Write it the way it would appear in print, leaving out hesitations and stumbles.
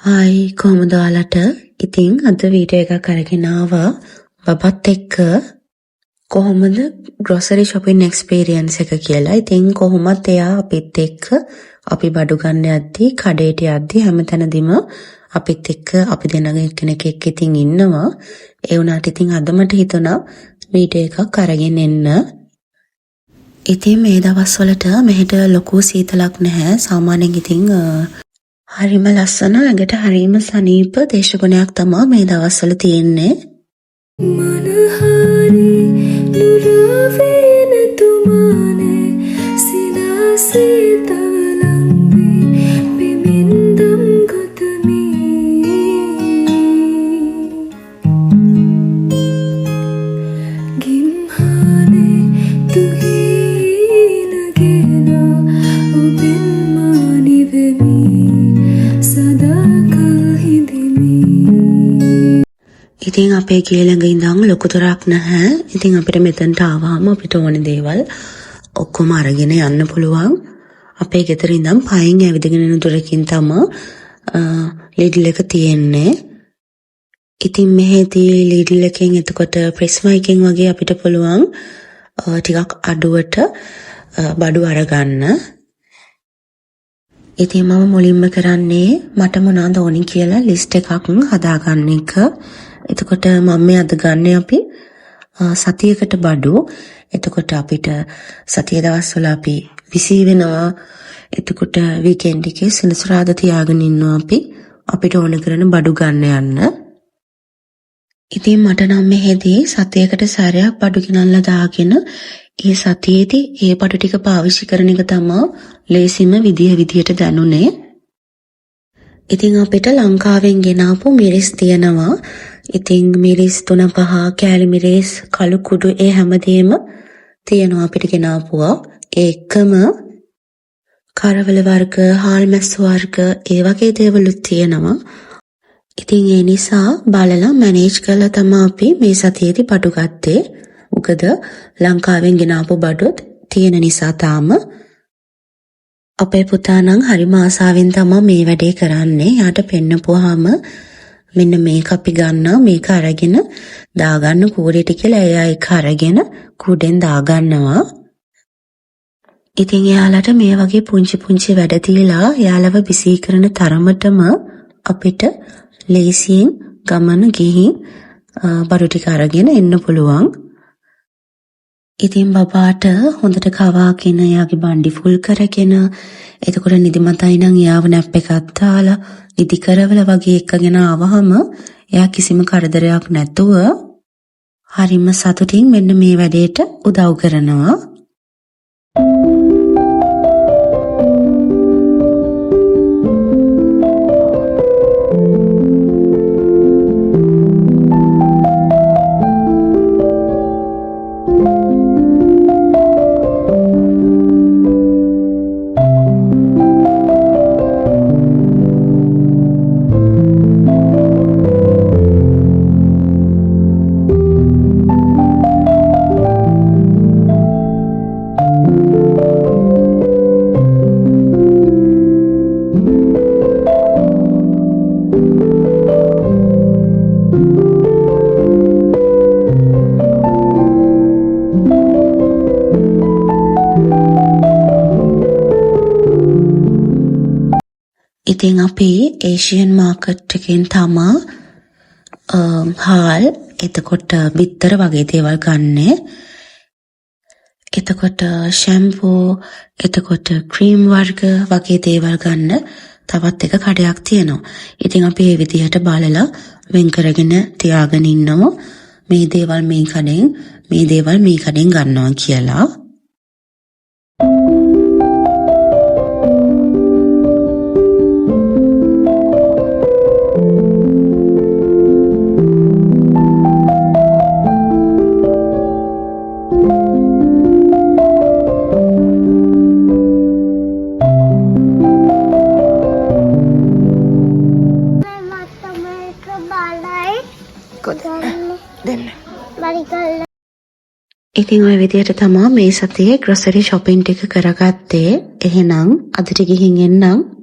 Hi කොහොමද ඔයාලට? ඉතින් අද වීඩියෝ එකක් අරගෙන ආවා බබත් එක්ක කොහොමද grocery shopping experience එක කියලා. ඉතින් කොහොමත් එයා අපිත් එක්ක අපි බඩු ගන්න යද්දි කඩේට යද්දි හැමතැනදීම අපිත් එක්ක අපි දෙන්නගේ එක්කෙනෙක් එක්ක ඉතින් ඉන්නවා. ඒ වුණාට ඉතින් අද මට හිතුණා වීඩියෝ එකක් අරගෙන එන්න. ඉතින් මේ දවස්වලට මෙහෙට ලොකු සීතලක් නැහැ. සාමාන්‍යයෙන් ඉතින් හරිම ලස්සන ඇඟට හරිම සනීප දේශගුණයක් තමයි මේ දවස්වල තියෙන්නේ. මනහරි නුරවෙන තුමානේ සිනාසිතලම්මේ බිමින්දම් ගතමී ගිම්හානේ තුහීනගෙන ඔබෙන් මානිවෙමි ඉතින් අපේ ගේ ළඟ ඉඳන් ලොකු දොරක් නැහැ. ඉතින් අපිට මෙතනට ආවම අපිට ඕනේ දේවල් ඔක්කොම අරගෙන යන්න පුළුවන්. අපේ ගෙදර ඉඳන් පයින් ඇවිදගෙන යන දොරකින් තමයි ලිඩල් එක තියෙන්නේ. ඉතින් මෙහෙදී ලිඩල් එකෙන් එතකොට ප්‍රිස්මා එකෙන් වගේ අපිට පුළුවන් ටිකක් අඩුවට බඩු අරගන්න. ඉතින් මම මුලින්ම කරන්නේ මට මොනවද ඕනි කියලා ලිස්ට් එකක් හදාගන්න එක. එතකොට මම මේ අද ගන්න අපි සතියකට බඩු. එතකොට අපිට සතිය දවස්වල අපි විසි වෙනවා. එතකොට වීකෙන්ඩ් එකේ සෙනසුරාදා තියාගෙන ඉන්නවා අපි අපිට ඕන කරන බඩු ගන්න යන්න. ඉතින් මට නම් මෙහෙදී සතියකට සැරයක් බඩු ගෙනල්ලා දාගෙන ඒ සතියේදී ඒ බඩු ටික පාවිච්චි කරන එක තමයි ලේසිම විදියට දැනුනේ. ඉතින් අපිට ලංකාවෙන් ගෙනාපු මිරිස් තියෙනවා. ඉතින් මිරිස් 3-5 කෑලි මිරිස් කළු කුඩු ඒ හැමදේම තියෙනවා අපිට ගෙනාපුවා. ඒකම කරවල වර්ග, හාල් මැස් වර්ග ඒ වගේ දේවලුත් තියෙනවා. ඉතින් ඒ නිසා බලලා මැනේජ් කරලා තමයි අපි මේ සතියේදී බඩු ගත්තේ. මොකද ලංකාවෙන් ගෙනාපු බඩුත් තියෙන නිසා තාම අපේ පුතා නම් හරිම ආසාවෙන් තමයි මේ වැඩේ කරන්නේ. යාට පෙන්නපුවාම මෙන්න මේක අපි ගන්නවා මේක අරගෙන දාගන්න කූඩේට කියලා එයා ඒක අරගෙන කූඩෙන් දාගන්නවා. ඉතින් එයාලට මේ වගේ පුංචි වැඩ තියලා එයාලව බිසි කරන තරමටම අපිට ලේසියෙන් ගමන ගිහින් බඩු ටික අරගෙන එන්න පුළුවන්. ඉතින් බබාට හොඳට කවාගෙන එයාගේ බණ්ඩි ෆුල් කරගෙන එතකොට නිදිමතයි නම් එයාව නැප් එකක් දාලා නිදි කරවල වගේ එකගෙන ආවහම එයා කිසිම කරදරයක් නැතුව හරිම සතුටින් මෙන්න මේ වැඩේට උදව් කරනවා. ඉතින් අපි ඒෂියන් මාකට් එකෙන් තමා හාල් එතකොට බිත්තර වගේ දේවල් ගන්නෙ. එතකොට ෂැම්පූ එතකොට ක්‍රීම් වර්ග වගේ දේවල් ගන්න තවත් එක කඩයක් තියෙනවා. ඉතින් අපි මේ විදිහට බලලා වෙන් කරගෙන තියාගෙන ඉන්නවා. මේ දේවල් මේ කඩෙන් මේ දේවල් මේ කඩෙන් ගන්නවා කියලා. ඉතින් ඔය විදියට තමයි මේ සතියේ grocery shopping ටික කරගත්තේ. එහෙනම් අදට ගිහින් එන්නම්.